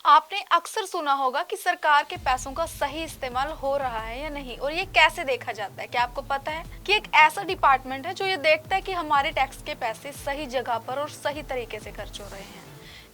आपने अक्सर सुना होगा कि सरकार के पैसों का सही इस्तेमाल हो रहा है या नहीं, और ये कैसे देखा जाता है। क्या आपको पता है कि एक ऐसा डिपार्टमेंट है जो ये देखता है कि हमारे टैक्स के पैसे सही जगह पर और सही तरीके से खर्च हो रहे हैं।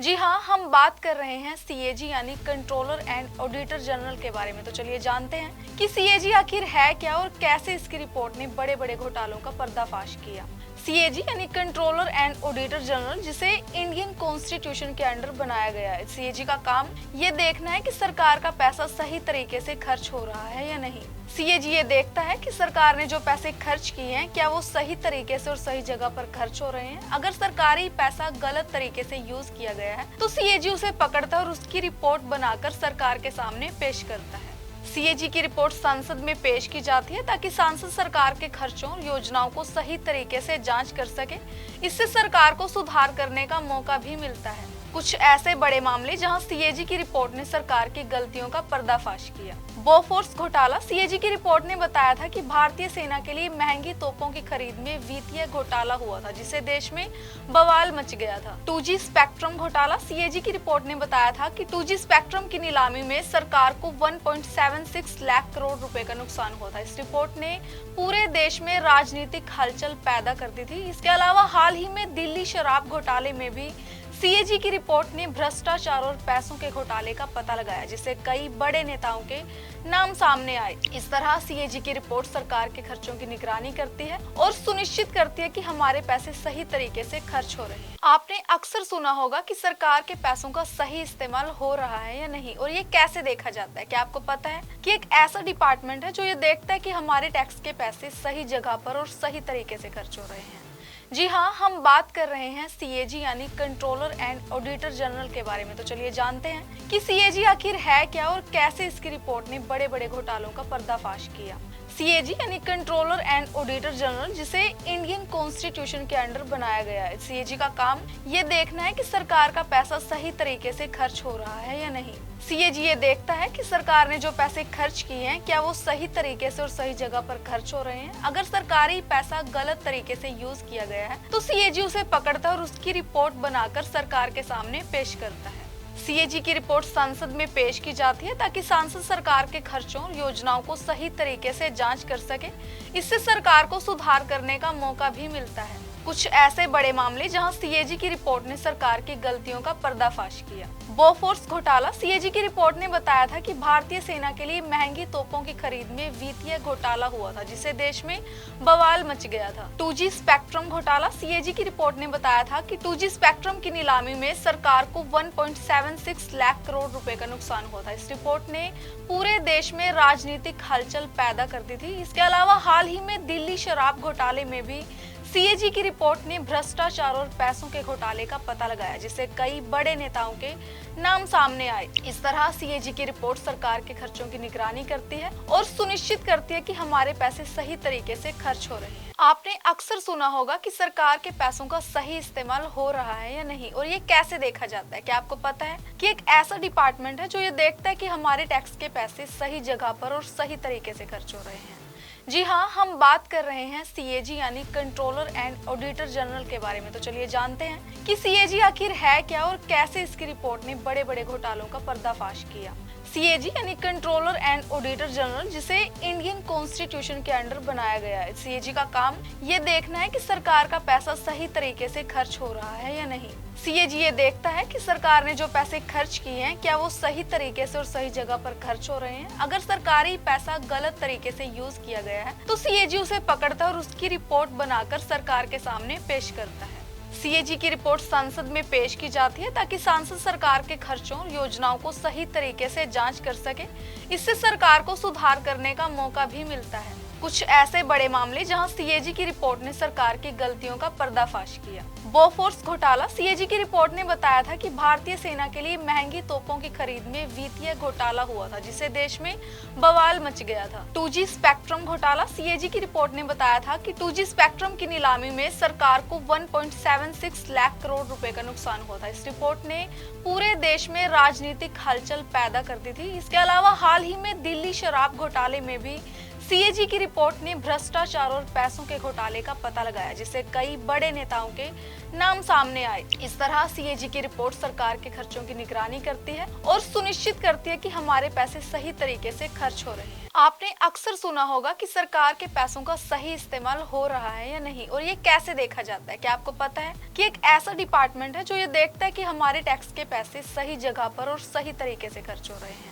जी हाँ, हम बात कर रहे हैं सीएजी यानी कंट्रोलर एंड ऑडिटर जनरल के बारे में। तो चलिए जानते हैं कि सीएजी आखिर है क्या और कैसे इसकी रिपोर्ट ने बड़े बड़े घोटालों का पर्दाफाश किया। सीएजी यानी कंट्रोलर एंड ऑडिटर जनरल, जिसे इंडियन कॉन्स्टिट्यूशन के अंडर बनाया गया है। सीएजी का काम ये देखना है कि सरकार का पैसा सही तरीके से खर्च हो रहा है या नहीं। सीएजी ये देखता है कि सरकार ने जो पैसे खर्च किए हैं क्या वो सही तरीके से और सही जगह पर खर्च हो रहे हैं। अगर सरकारी पैसा गलत तरीके से यूज किया गया है तो सीएजी उसे पकड़ता है और उसकी रिपोर्ट बनाकर सरकार के सामने पेश करता है। सीएजी की रिपोर्ट संसद में पेश की जाती है ताकि सांसद सरकार के खर्चों और योजनाओं को सही तरीके से जांच कर सके। इससे सरकार को सुधार करने का मौका भी मिलता है। कुछ ऐसे बड़े मामले जहां सीएजी की रिपोर्ट ने सरकार की गलतियों का पर्दाफाश किया। बोफोर्स घोटाला। सीएजी की रिपोर्ट ने बताया था कि भारतीय सेना के लिए महंगी तोपों की खरीद में वित्तीय घोटाला हुआ था, जिससे देश में बवाल मच गया था। 2G स्पेक्ट्रम घोटाला। सीएजी की रिपोर्ट ने बताया था कि 2G स्पेक्ट्रम की नीलामी में सरकार को 1.76 लाख करोड़ रुपए का नुकसान हुआ था। इस रिपोर्ट ने पूरे देश में राजनीतिक हलचल पैदा कर दी थी। इसके अलावा हाल ही में दिल्ली शराब घोटाले में भी सीएजी की रिपोर्ट ने भ्रष्टाचार और पैसों के घोटाले का पता लगाया, जिससे कई बड़े नेताओं के नाम सामने आए। इस तरह सीएजी की रिपोर्ट सरकार के खर्चों की निगरानी करती है और सुनिश्चित करती है कि हमारे पैसे सही तरीके से खर्च हो रहे हैं। आपने अक्सर सुना होगा कि सरकार के पैसों का सही इस्तेमाल हो रहा है या नहीं, और ये कैसे देखा जाता है। क्या आपको पता है कि एक ऐसा डिपार्टमेंट है जो ये देखता है कि हमारे टैक्स के पैसे सही जगह पर और सही तरीके से खर्च हो रहे हैं। जी हाँ, हम बात कर रहे हैं सीएजी यानी कंट्रोलर एंड ऑडिटर जनरल के बारे में। तो चलिए जानते हैं कि सीएजी आखिर है क्या और कैसे इसकी रिपोर्ट ने बड़े बड़े घोटालों का पर्दाफाश किया। सीएजी यानी कंट्रोलर एंड ऑडिटर जनरल, जिसे इंडियन कॉन्स्टिट्यूशन के अंडर बनाया गया है। सीएजी का काम ये देखना है कि सरकार का पैसा सही तरीके से खर्च हो रहा है या नहीं। सीएजी ये देखता है कि सरकार ने जो पैसे खर्च किए हैं क्या वो सही तरीके से और सही जगह पर खर्च हो रहे हैं। अगर सरकारी पैसा गलत तरीके से यूज किया गया है तो सीएजी उसे पकड़ता है और उसकी रिपोर्ट बनाकर सरकार के सामने पेश करता है। सीएजी की रिपोर्ट संसद में पेश की जाती है ताकि सांसद सरकार के खर्चों और योजनाओं को सही तरीके से जांच कर सके। इससे सरकार को सुधार करने का मौका भी मिलता है। कुछ ऐसे बड़े मामले जहां सीएजी की रिपोर्ट ने सरकार की गलतियों का पर्दाफाश किया। बोफोर्स घोटाला। सीएजी की रिपोर्ट ने बताया था कि भारतीय सेना के लिए महंगी तोपों की खरीद में वित्तीय घोटाला हुआ था, जिससे देश में बवाल मच गया था। 2G स्पेक्ट्रम घोटाला। सीएजी की रिपोर्ट ने बताया था कि 2G स्पेक्ट्रम की नीलामी में सरकार को 1.76 लाख करोड़ रुपए का नुकसान हुआ था। इस रिपोर्ट ने पूरे देश में राजनीतिक हलचल पैदा कर दी थी। इसके अलावा हाल ही में दिल्ली शराब घोटाले में भी सीएजी की रिपोर्ट ने भ्रष्टाचार और पैसों के घोटाले का पता लगाया, जिससे कई बड़े नेताओं के नाम सामने आए। इस तरह सीएजी की रिपोर्ट सरकार के खर्चों की निगरानी करती है और सुनिश्चित करती है कि हमारे पैसे सही तरीके से खर्च हो रहे हैं। आपने अक्सर सुना होगा कि सरकार के पैसों का सही इस्तेमाल हो रहा है या नहीं, और ये कैसे देखा जाता है। क्या आपको पता है कि एक ऐसा डिपार्टमेंट है जो ये देखता है कि हमारे टैक्स के पैसे सही जगह पर और सही तरीके से खर्च हो रहे हैं। जी हाँ, हम बात कर रहे हैं सीएजी यानी कंट्रोलर एंड ऑडिटर जनरल के बारे में। तो चलिए जानते हैं कि सीएजी आखिर है क्या और कैसे इसकी रिपोर्ट ने बड़े बड़े घोटालों का पर्दाफाश किया। सीएजी यानी कंट्रोलर एंड ऑडिटर जनरल, जिसे इंडियन कॉन्स्टिट्यूशन के अंडर बनाया गया है। सीएजी का काम ये देखना है कि सरकार का पैसा सही तरीके से खर्च हो रहा है या नहीं। सीएजी ये देखता है कि सरकार ने जो पैसे खर्च किए हैं क्या वो सही तरीके से और सही जगह पर खर्च हो रहे हैं। अगर सरकारी पैसा गलत तरीके से यूज किया गया है तो सीएजी उसे पकड़ता है और उसकी रिपोर्ट बनाकर सरकार के सामने पेश करता है। सीएजी की रिपोर्ट संसद में पेश की जाती है ताकि सांसद सरकार के खर्चों और योजनाओं को सही तरीके से जांच कर सके। इससे सरकार को सुधार करने का मौका भी मिलता है। कुछ ऐसे बड़े मामले जहां सीएजी की रिपोर्ट ने सरकार की गलतियों का पर्दाफाश किया। बोफोर्स घोटाला। सीएजी की रिपोर्ट ने बताया था कि भारतीय सेना के लिए महंगी तोपों की खरीद में वित्तीय घोटाला हुआ था, जिससे देश में बवाल मच गया था। 2G स्पेक्ट्रम घोटाला। सीएजी की रिपोर्ट ने बताया था कि 2G स्पेक्ट्रम की नीलामी में सरकार को 1.76 लाख करोड़ रुपए का नुकसान हुआ था। इस रिपोर्ट ने पूरे देश में राजनीतिक हलचल पैदा कर दी थी। इसके अलावा हाल ही में दिल्ली शराब घोटाले में भी सीएजी की रिपोर्ट ने भ्रष्टाचार और पैसों के घोटाले का पता लगाया, जिससे कई बड़े नेताओं के नाम सामने आए। इस तरह सीएजी की रिपोर्ट सरकार के खर्चों की निगरानी करती है और सुनिश्चित करती है कि हमारे पैसे सही तरीके से खर्च हो रहे हैं। आपने अक्सर सुना होगा कि सरकार के पैसों का सही इस्तेमाल हो रहा है या नहीं, और ये कैसे देखा जाता है। क्या आपको पता है कि एक ऐसा डिपार्टमेंट है जो ये देखता है कि हमारे टैक्स के पैसे सही जगह पर और सही तरीके से खर्च हो रहे हैं।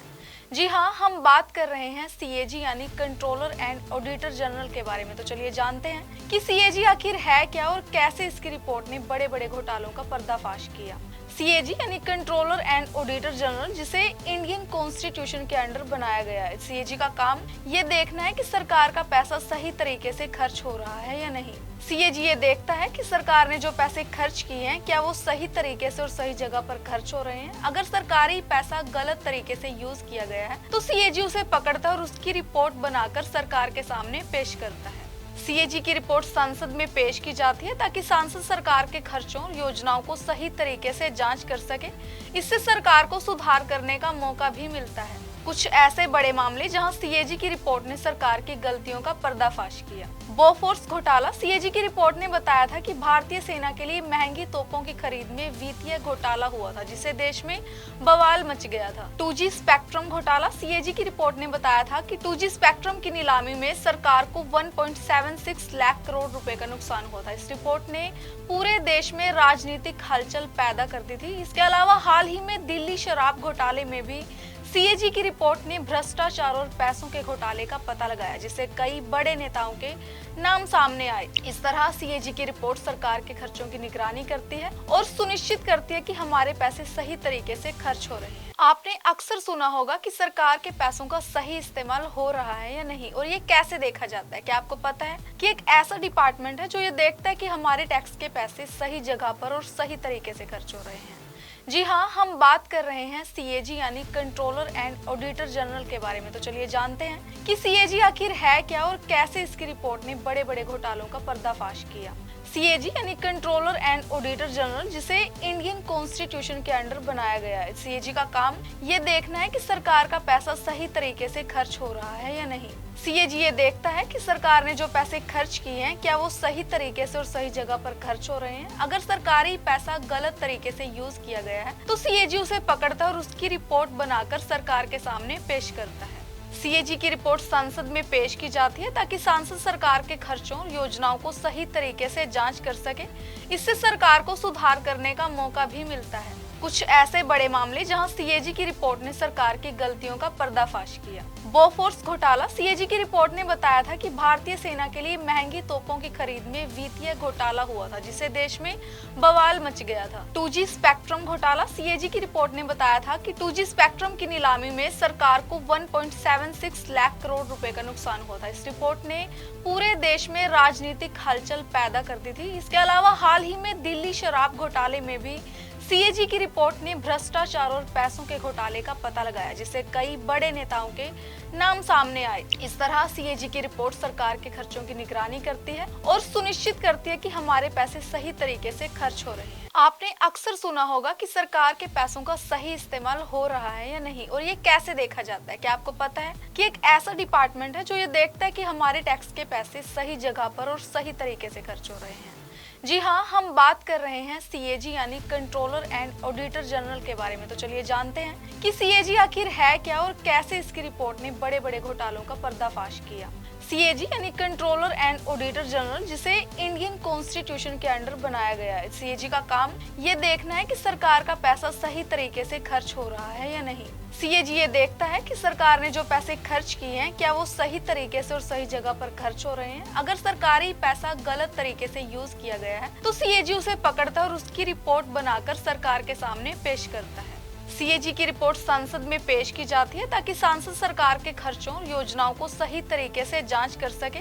जी हाँ, हम बात कर रहे हैं सीएजी यानी कंट्रोलर एंड ऑडिटर जनरल के बारे में। तो चलिए जानते हैं कि सीएजी आखिर है क्या और कैसे इसकी रिपोर्ट ने बड़े बड़े घोटालों का पर्दाफाश किया। सीएजी यानी कंट्रोलर एंड ऑडिटर जनरल, जिसे इंडियन कॉन्स्टिट्यूशन के अंडर बनाया गया है। सीएजी का काम ये देखना है कि सरकार का पैसा सही तरीके से खर्च हो रहा है या नहीं। सीएजी ये देखता है कि सरकार ने जो पैसे खर्च किए हैं क्या वो सही तरीके से और सही जगह पर खर्च हो रहे हैं। अगर सरकारी पैसा गलत तरीके से यूज किया गया है तो सीएजी उसे पकड़ता है और उसकी रिपोर्ट बनाकर सरकार के सामने पेश करता है। सीएजी की रिपोर्ट संसद में पेश की जाती है ताकि सांसद सरकार के खर्चों और योजनाओं को सही तरीके से जांच कर सके। इससे सरकार को सुधार करने का मौका भी मिलता है। कुछ ऐसे बड़े मामले जहां सीएजी की रिपोर्ट ने सरकार की गलतियों का पर्दाफाश किया। बोफोर्स घोटाला। सीएजी की रिपोर्ट ने बताया था कि भारतीय सेना के लिए महंगी तोपों की खरीद में वित्तीय घोटाला हुआ था, जिससे देश में बवाल मच गया था। 2G स्पेक्ट्रम घोटाला। सीएजी की रिपोर्ट ने बताया था कि 2G स्पेक्ट्रम की नीलामी में सरकार को 1.76 लाख करोड़ रुपए का नुकसान हुआ था। इस रिपोर्ट ने पूरे देश में राजनीतिक हलचल पैदा कर दी थी। इसके अलावा हाल ही में दिल्ली शराब घोटाले में भी सीएजी की रिपोर्ट ने भ्रष्टाचार और पैसों के घोटाले का पता लगाया, जिससे कई बड़े नेताओं के नाम सामने आए। इस तरह सीएजी की रिपोर्ट सरकार के खर्चों की निगरानी करती है और सुनिश्चित करती है कि हमारे पैसे सही तरीके से खर्च हो रहे हैं। आपने अक्सर सुना होगा कि सरकार के पैसों का सही इस्तेमाल हो रहा है या नहीं, और ये कैसे देखा जाता है। क्या आपको पता है कि एक ऐसा डिपार्टमेंट है जो ये देखता है कि हमारे टैक्स के पैसे सही जगह पर और सही तरीके से खर्च हो रहे हैं। जी हाँ, हम बात कर रहे हैं सीएजी यानी कंट्रोलर एंड ऑडिटर जनरल के बारे में। तो चलिए जानते हैं कि सीएजी आखिर है क्या और कैसे इसकी रिपोर्ट ने बड़े बड़े घोटालों का पर्दाफाश किया। सीएजी यानी कंट्रोलर एंड ऑडिटर जनरल, जिसे इंडियन कॉन्स्टिट्यूशन के अंडर बनाया गया है। सीएजी का काम ये देखना है कि सरकार का पैसा सही तरीके से खर्च हो रहा है या नहीं। सीएजी ये देखता है कि सरकार ने जो पैसे खर्च किए हैं क्या वो सही तरीके से और सही जगह पर खर्च हो रहे हैं। अगर सरकारी पैसा गलत तरीके से यूज किया गया है तो सीएजी उसे पकड़ता है और उसकी रिपोर्ट बनाकर सरकार के सामने पेश करता है। सीएजी की रिपोर्ट संसद में पेश की जाती है ताकि सांसद सरकार के खर्चों और योजनाओं को सही तरीके से जांच कर सके। इससे सरकार को सुधार करने का मौका भी मिलता है। कुछ ऐसे बड़े मामले जहां सीएजी की रिपोर्ट ने सरकार की गलतियों का पर्दाफाश किया। बोफोर्स घोटाला। सीएजी की रिपोर्ट ने बताया था कि भारतीय सेना के लिए महंगी तोपों की खरीद में वित्तीय घोटाला हुआ था, जिससे देश में बवाल मच गया था। 2G स्पेक्ट्रम घोटाला। सीएजी की रिपोर्ट ने बताया था कि 2G स्पेक्ट्रम की नीलामी में सरकार को 1.76 लाख करोड़ रुपए का नुकसान हुआ था। इस रिपोर्ट ने पूरे देश में राजनीतिक हलचल पैदा कर दी थी। इसके अलावा हाल ही में दिल्ली शराब घोटाले में भी सीएजी की रिपोर्ट ने भ्रष्टाचार और पैसों के घोटाले का पता लगाया, जिससे कई बड़े नेताओं के नाम सामने आए। इस तरह सीएजी की रिपोर्ट सरकार के खर्चों की निगरानी करती है और सुनिश्चित करती है कि हमारे पैसे सही तरीके से खर्च हो रहे हैं। आपने अक्सर सुना होगा कि सरकार के पैसों का सही इस्तेमाल हो रहा है या नहीं, और ये कैसे देखा जाता है। क्या आपको पता है कि एक ऐसा डिपार्टमेंट है जो ये देखता है कि हमारे टैक्स के पैसे सही जगह पर और सही तरीके से खर्च हो रहे हैं। जी हाँ, हम बात कर रहे हैं सीएजी यानी कंट्रोलर एंड ऑडिटर जनरल के बारे में। तो चलिए जानते हैं कि सीएजी आखिर है क्या और कैसे इसकी रिपोर्ट ने बड़े बड़े घोटालों का पर्दाफाश किया। सीएजी यानी कंट्रोलर एंड ऑडिटर जनरल, जिसे इंडियन कॉन्स्टिट्यूशन के अंडर बनाया गया है। सीएजी का काम ये देखना है कि सरकार का पैसा सही तरीके से खर्च हो रहा है या नहीं। सीएजी ये देखता है कि सरकार ने जो पैसे खर्च किए हैं क्या वो सही तरीके से और सही जगह पर खर्च हो रहे हैं। अगर सरकारी पैसा गलत तरीके से यूज किया गया है तो सीएजी उसे पकड़ता है और उसकी रिपोर्ट बनाकर सरकार के सामने पेश करता है। सीएजी की रिपोर्ट संसद में पेश की जाती है ताकि सांसद सरकार के खर्चों और योजनाओं को सही तरीके से जांच कर सके।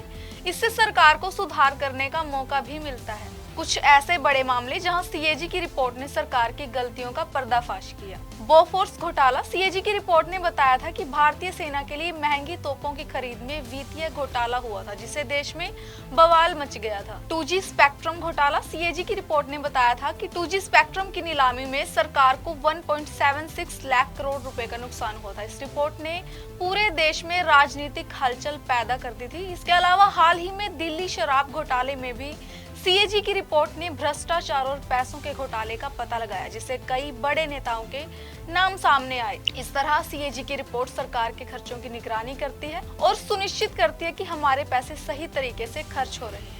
इससे सरकार को सुधार करने का मौका भी मिलता है। कुछ ऐसे बड़े मामले जहां सीएजी की रिपोर्ट ने सरकार की गलतियों का पर्दाफाश किया। बोफोर्स घोटाला। सीएजी की रिपोर्ट ने बताया था कि भारतीय सेना के लिए महंगी तोपों की खरीद में वित्तीय घोटाला हुआ था, जिससे देश में बवाल मच गया था। 2G स्पेक्ट्रम घोटाला। सीएजी की रिपोर्ट ने बताया था कि 2G स्पेक्ट्रम की नीलामी में सरकार को 1.76 लाख करोड़ रुपए का नुकसान हुआ था। इस रिपोर्ट ने पूरे देश में राजनीतिक हलचल पैदा कर दी थी। इसके अलावा हाल ही में दिल्ली शराब घोटाले में भी सीएजी की रिपोर्ट ने भ्रष्टाचार और पैसों के घोटाले का पता लगाया, जिससे कई बड़े नेताओं के नाम सामने आए। इस तरह सीएजी की रिपोर्ट सरकार के खर्चों की निगरानी करती है और सुनिश्चित करती है कि हमारे पैसे सही तरीके से खर्च हो रहे हैं।